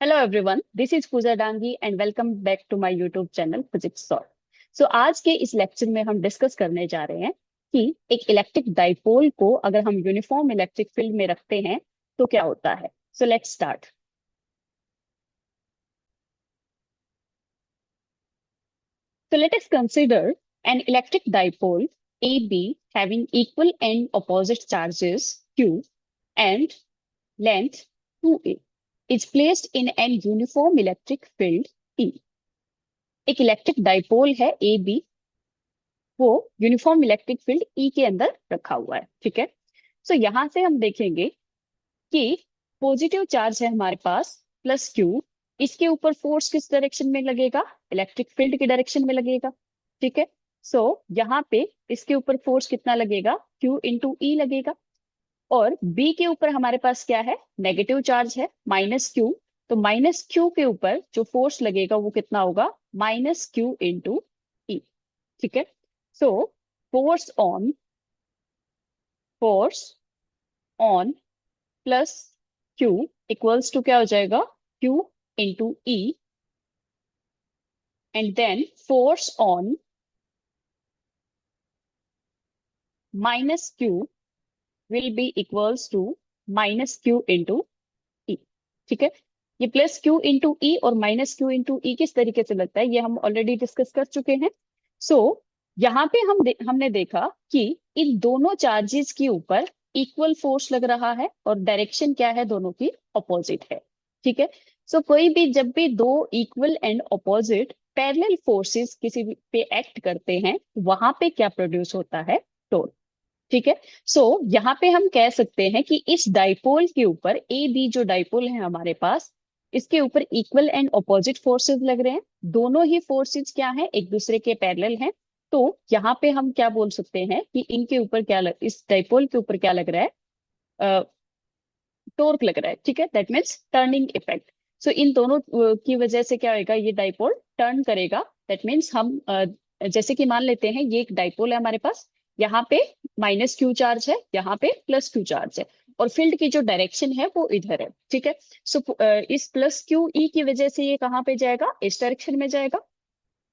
Hello everyone, this is Pooja Dangi and welcome back to my YouTube channel physics solve. आज के इस lecture में हम डिस्कस करने जा रहे हैं कि एक इलेक्ट्रिक डाइपोल को अगर हम यूनिफॉर्म इलेक्ट्रिक फील्ड में रखते हैं तो क्या होता है। Let's start. Let us consider an electric dipole AB having equal and opposite charges Q and length 2a is placed in an uniform electric field E। एक इलेक्ट्रिक डाइपोल है A B, वो यूनिफॉर्म इलेक्ट्रिक फील्ड ई के अंदर रखा हुआ है। ठीक है। यहां से हम देखेंगे कि पॉजिटिव चार्ज है हमारे पास प्लस क्यू। इसके ऊपर फोर्स किस डायरेक्शन में लगेगा? इलेक्ट्रिक फील्ड की डायरेक्शन में लगेगा। ठीक है। सो यहाँ पे इसके ऊपर फोर्स कितना लगेगा? क्यू इंटू ई लगेगा। और बी के ऊपर हमारे पास क्या है? नेगेटिव चार्ज है माइनस क्यू। तो माइनस क्यू के ऊपर जो फोर्स लगेगा वो कितना होगा? Minus Q into E. ठीक है। So force on force on plus Q equals to क्या हो जाएगा? Q into E. And then force on minus Q will be equals to minus Q into E. ठीक है। ये प्लस क्यू इंटू ई और minus Q into ई किस तरीके से लगता है ये हम ऑलरेडी डिस्कस कर चुके हैं। सो यहाँ पे हमने देखा कि इन दोनों चार्जेस के ऊपर इक्वल फोर्स लग रहा है और डायरेक्शन क्या है? दोनों की अपोजिट है। ठीक है। कोई भी जब भी दो equal and opposite parallel forces किसी पे एक्ट करते हैं वहां पे क्या प्रोड्यूस होता है? टोर्क। ठीक है। यहाँ पे हम कह सकते हैं कि इस डाइपोल के ऊपर ए बी जो डाइपोल है हमारे पास, इसके ऊपर इक्वल एंड ऑपोजिट फोर्सेस लग रहे हैं। दोनों ही फोर्सेस क्या हैं? एक दूसरे के पैरेलल हैं। तो यहाँ पे हम क्या बोल सकते हैं कि इनके ऊपर इस डाइपोल के ऊपर क्या लग रहा है? टॉर्क लग रहा है। ठीक है। That means turning effect. इन दोनों की वजह से क्या होगा? ये डाइपोल टर्न करेगा। दैट मीन्स हम जैसे कि मान लेते हैं ये एक डाइपोल है हमारे पास। यहाँ पे माइनस क्यू चार्ज है, यहाँ पे प्लस क्यू चार्ज है, और फील्ड की जो डायरेक्शन है वो इधर है। ठीक है। इस प्लस क्यू ई की वजह से ये कहाँ पे जाएगा? इस डायरेक्शन में जाएगा।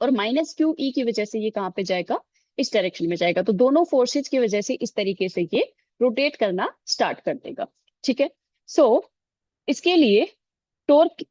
और माइनस क्यू ई की वजह से ये कहाँ पे जाएगा? इस डायरेक्शन में जाएगा। तो दोनों फोर्सेज की वजह से इस तरीके से ये रोटेट करना स्टार्ट कर देगा। ठीक है। सो इसके लिए टोर्क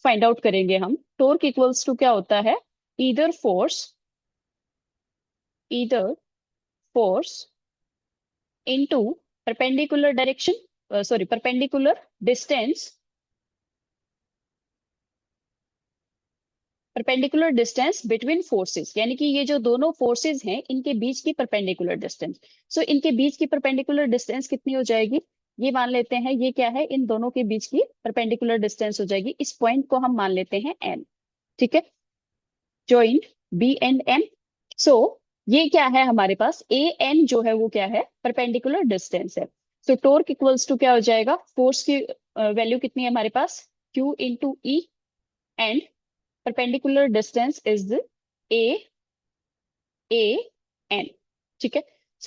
फाइंड आउट करेंगे हम। टोर्क इक्वल्स टू क्या होता है? Either force either force into perpendicular direction, sorry perpendicular distance, perpendicular distance between forces, यानी कि ये जो दोनों फोर्सेस हैं इनके बीच की परपेंडिकुलर डिस्टेंस। इनके बीच की परपेंडिकुलर डिस्टेंस कितनी हो जाएगी? ये मान लेते हैं ये क्या है? इन दोनों के बीच की परपेंडिकुलर डिस्टेंस हो जाएगी। इस पॉइंट को हम मान लेते हैं एन। ठीक है। Joint B and M. So ये क्या है हमारे पास? ए एन जो है वो क्या है? परपेंडिकुलर डिस्टेंस है। टोर्क इक्वल्स टू क्या हो जाएगा? फोर्स की वैल्यू कितनी है हमारे पास? Q into E. And perpendicular distance is a a n। ठीक है।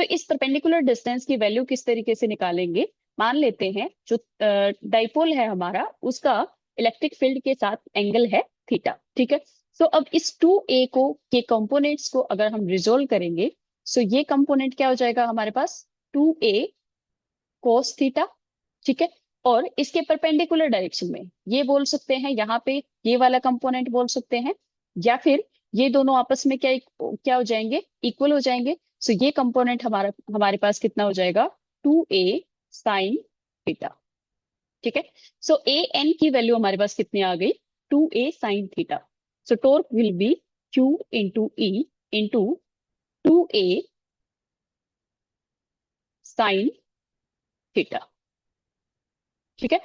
इस perpendicular distance की वैल्यू किस तरीके से निकालेंगे? मान लेते हैं जो डाइपोल है हमारा उसका इलेक्ट्रिक फील्ड के साथ एंगल है थीटा। ठीक है। अब इस 2a को के कंपोनेंट्स को अगर हम रिजोल्व करेंगे, ये कंपोनेंट क्या हो जाएगा हमारे पास? 2a cos theta. ठीक है। और इसके परपेंडिकुलर डायरेक्शन में ये बोल सकते हैं, यहाँ पे ये वाला कंपोनेंट बोल सकते हैं, या फिर ये दोनों आपस में क्या हो जाएंगे? इक्वल हो जाएंगे। ये कंपोनेंट हमारा हमारे पास कितना हो जाएगा? 2a sine theta. ठीक है। ए एन की वैल्यू हमारे पास कितनी आ गई? 2a sine theta. Torque will be q into E into 2a sine theta. ठीक है।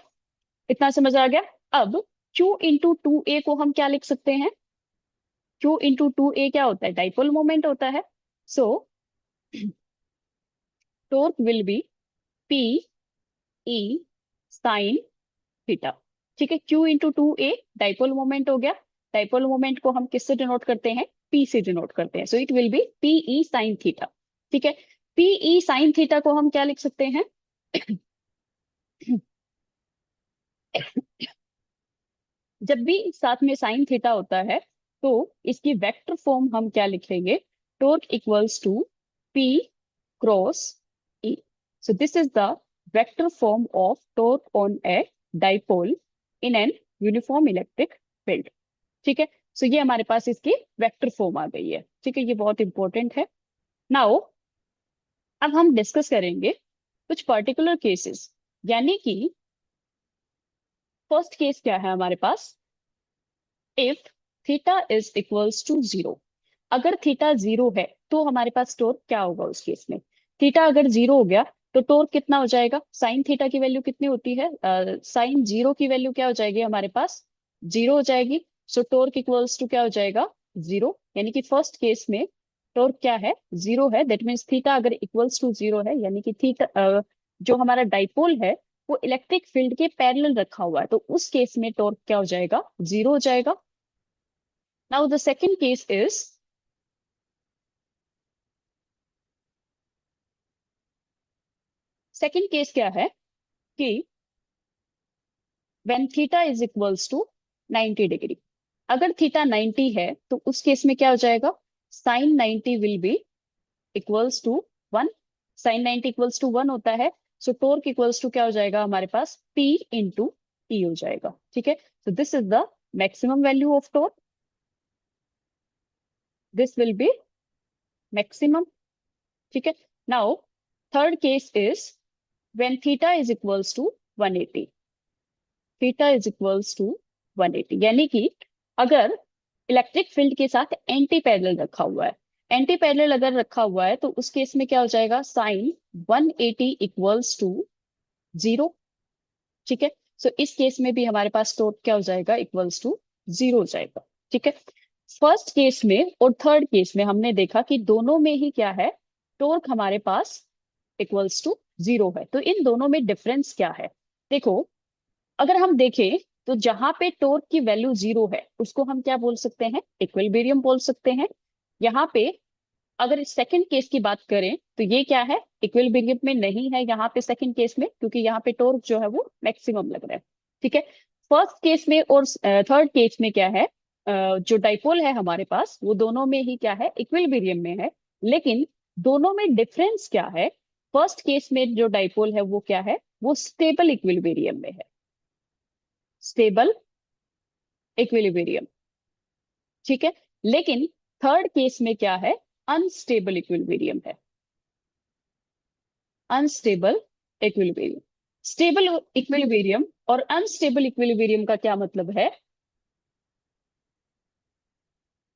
इतना समझ आ गया? अब Q इंटू टू ए को हम क्या लिख सकते हैं? Q इंटू टू ए क्या होता है? डाइपोल मोमेंट होता है। सो torque will be P E sine theta. ठीक है। Q into two a dipole moment हो गया। डाइपोल मोमेंट को हम किससे डिनोट करते हैं? P से डिनोट करते हैं। It will be P E sine theta. ठीक है। पी ई साइन थीटा को हम क्या लिख सकते हैं? जब भी साथ में साइन थीटा होता है तो इसकी वेक्टर फॉर्म हम क्या लिखेंगे, torque equals to p cross E. So this is the vector form of torque on a dipole in an uniform electric field. ठीक है, सो ये हमारे पास इसकी वेक्टर फॉर्म आ गई है। ठीक है, ये बहुत इंपॉर्टेंट है। नाउ अब हम डिस्कस करेंगे कुछ पर्टिकुलर केसेस, यानी कि फर्स्ट केस क्या है हमारे पास, if theta is equals to zero. अगर थीटा जीरो है तो हमारे पास टॉर्क क्या होगा उस केस में। थीटा अगर जीरो हो गया तो टॉर्क कितना हो जाएगा, साइन थीटा की वैल्यू कितनी होती है, साइन जीरो की वैल्यू क्या हो जाएगी हमारे पास, जीरो हो जाएगी। सो टॉर्क इक्वल्स टू क्या हो जाएगा, जीरो। यानी कि फर्स्ट केस में टॉर्क क्या है, जीरो है। दैट मीन्स थीटा अगर इक्वल्स टू जीरो है, यानी कि थीटा जो हमारा डाइपोल है वो इलेक्ट्रिक फील्ड के पैरेलल रखा हुआ है, तो उस केस में टॉर्क क्या हो जाएगा, जीरो हो जाएगा। Now the second case is, second case क्या है कि when theta is equals to 90 degree. अगर थीटा 90 है तो उस केस में क्या हो जाएगा, sine 90 will be equals to 1। Sine 90 equals to 1 होता है। सो टॉर्क इक्वल्स टू क्या हो जाएगा हमारे पास, P इंटू ई हो जाएगा। ठीक है, so this is the maximum value of torque, this will be maximum. ठीक है, now third case is when theta is equals to 180। Theta is equals to 180, यानी कि अगर इलेक्ट्रिक फील्ड के साथ एंटी पैरेलल रखा हुआ है, एंटी पैरेलल अगर रखा हुआ है तो उस केस में क्या हो जाएगा, साइन 180 इक्वल्स टू जीरो। ठीक है, सो इस केस में भी हमारे पास टॉर्क क्या हो जाएगा, इक्वल्स टू जीरो हो जाएगा। ठीक है, फर्स्ट केस में और थर्ड केस में हमने देखा कि दोनों में ही क्या है, टॉर्क हमारे पास इक्वल्स टू जीरो है। तो इन दोनों में डिफरेंस क्या है, देखो अगर हम देखें तो जहां पे टॉर्क की वैल्यू जीरो है उसको हम क्या बोल सकते हैं, इक्विलिब्रियम बोल सकते हैं। यहाँ पे अगर सेकंड केस की बात करें तो ये क्या है, इक्विलिब्रियम में नहीं है यहाँ पे सेकंड केस में, क्योंकि यहाँ पे टॉर्क जो है वो मैक्सिमम लग रहा है। ठीक है, फर्स्ट केस में और थर्ड केस में क्या है, जो डाइपोल है हमारे पास वो दोनों में ही क्या है, इक्विलिब्रियम में है। लेकिन दोनों में डिफरेंस क्या है, फर्स्ट केस में जो डाइपोल है वो क्या है, वो स्टेबल इक्विलिब्रियम में है, स्टेबल इक्विलिब्रियम। ठीक है, लेकिन थर्ड केस में क्या है, अनस्टेबल इक्विलिब्रियम है, अनस्टेबल इक्विलिब्रियम। स्टेबल इक्विलिब्रियम और अनस्टेबल इक्विलिब्रियम का क्या मतलब है,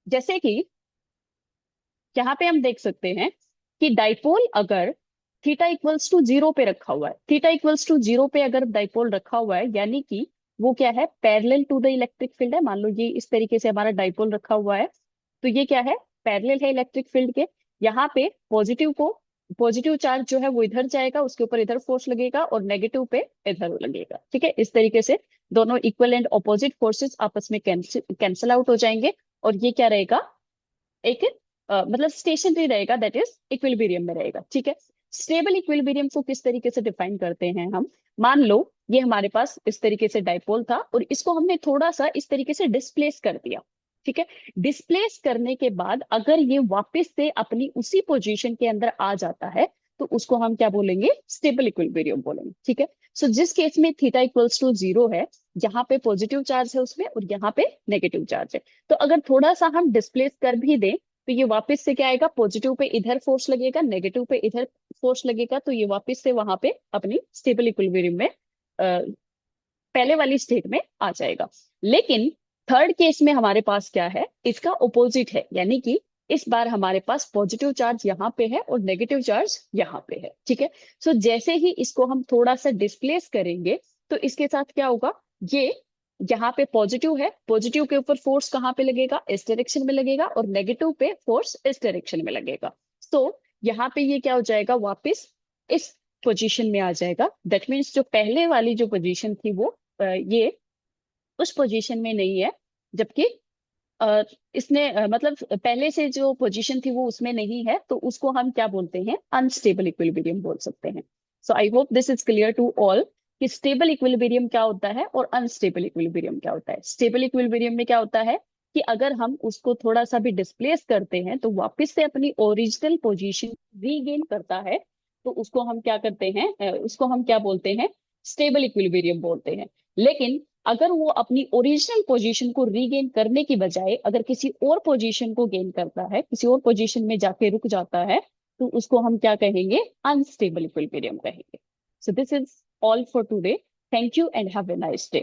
जैसे कि यहाँ पे हम देख सकते हैं कि डाइपोल अगर थीटा इक्वल्स टू जीरो पे रखा हुआ है, थीटा इक्वल्स टू जीरो पे अगर डाइपोल रखा हुआ है, यानी कि वो क्या है, parallel to the electric field है। मान लो ये इस तरीके से हमारा डाइपोल रखा हुआ है, तो ये क्या है, पैरेलल है इलेक्ट्रिक फील्ड के। यहाँ पे पॉजिटिव चार्ज जो है वो इधर जाएगा, उसके ऊपर इधर फोर्स लगेगा, और नेगेटिव पे इधर लगेगा। ठीक है, इस तरीके से दोनों इक्वल एंड ऑपोजिट फोर्सेस आपस में कैंसिल आउट हो जाएंगे, और ये क्या रहेगा, एक मतलब स्टेशनरी रहेगा, दैट इज इक्विलिब्रियम में रहेगा। ठीक है, स्टेबल इक्विलिब्रियम को किस तरीके से डिफाइन करते हैं हम, मान लो ये हमारे पास इस तरीके से डाइपोल था और इसको हमने थोड़ा सा इस तरीके से डिस्प्लेस कर दिया। ठीक है, डिस्प्लेस करने के बाद अगर ये वापस से अपनी उसी पोजीशन के अंदर आ जाता है तो उसको हम क्या बोलेंगे, स्टेबल इक्विलिब्रियम बोलेंगे। ठीक है, सो जिस केस में थीटा इक्वल्स टू जीरो है, यहाँ पे पॉजिटिव चार्ज है उसमें और यहाँ पे नेगेटिव चार्ज है, तो अगर थोड़ा सा हम डिस्प्लेस कर भी दें तो ये वापस से क्या आएगा, पॉजिटिव पे इधर फोर्स लगेगा, नेगेटिव पे इधर फोर्स लगेगा, तो ये वापस से वहां पे अपनी स्टेबल इक्विलिब्रियम में पहले वाली स्टेट में आ जाएगा। लेकिन थर्ड केस में हमारे पास क्या है, इसका ऑपोजिट है, यानी कि इस बार हमारे पास पॉजिटिव चार्ज यहाँ पे है और नेगेटिव चार्ज यहाँ पे है। ठीक है, सो जैसे ही इसको हम थोड़ा सा डिस्प्लेस करेंगे तो इसके साथ क्या होगा, ये यहाँ पे पॉजिटिव है, पॉजिटिव के ऊपर फोर्स कहाँ पे लगेगा, इस डायरेक्शन में लगेगा, और नेगेटिव पे फोर्स इस डायरेक्शन में लगेगा। तो यहाँ पे ये क्या हो जाएगा, वापस इस पोजीशन में आ जाएगा। दैट मीन्स जो पहले वाली जो पोजीशन थी वो ये उस पोजीशन में नहीं है, जबकि इसने मतलब पहले से जो पोजीशन थी वो उसमें नहीं है, तो उसको हम क्या बोलते हैं, अनस्टेबल इक्विलिब्रियम बोल सकते हैं। So I hope this is clear to all कि स्टेबल इक्विलिब्रियम क्या होता है और अनस्टेबल इक्विलिब्रियम क्या होता है। स्टेबल इक्विलिब्रियम में क्या होता है कि अगर हम उसको थोड़ा सा भी डिस्प्लेस करते हैं तो वापस से अपनी ओरिजिनल पोजीशन रीगेन करता है, तो उसको हम क्या करते हैं, उसको हम क्या बोलते हैं, स्टेबल इक्विलिब्रियम बोलते हैं। लेकिन अगर वो अपनी ओरिजिनल पोजीशन को रीगेन करने की बजाय अगर किसी और पोजीशन को गेन करता है, किसी और पोजीशन में जाके रुक जाता है, तो उसको हम क्या कहेंगे, अनस्टेबल इक्विलिब्रियम कहेंगे। सो this is all for today. Thank you and have a nice day.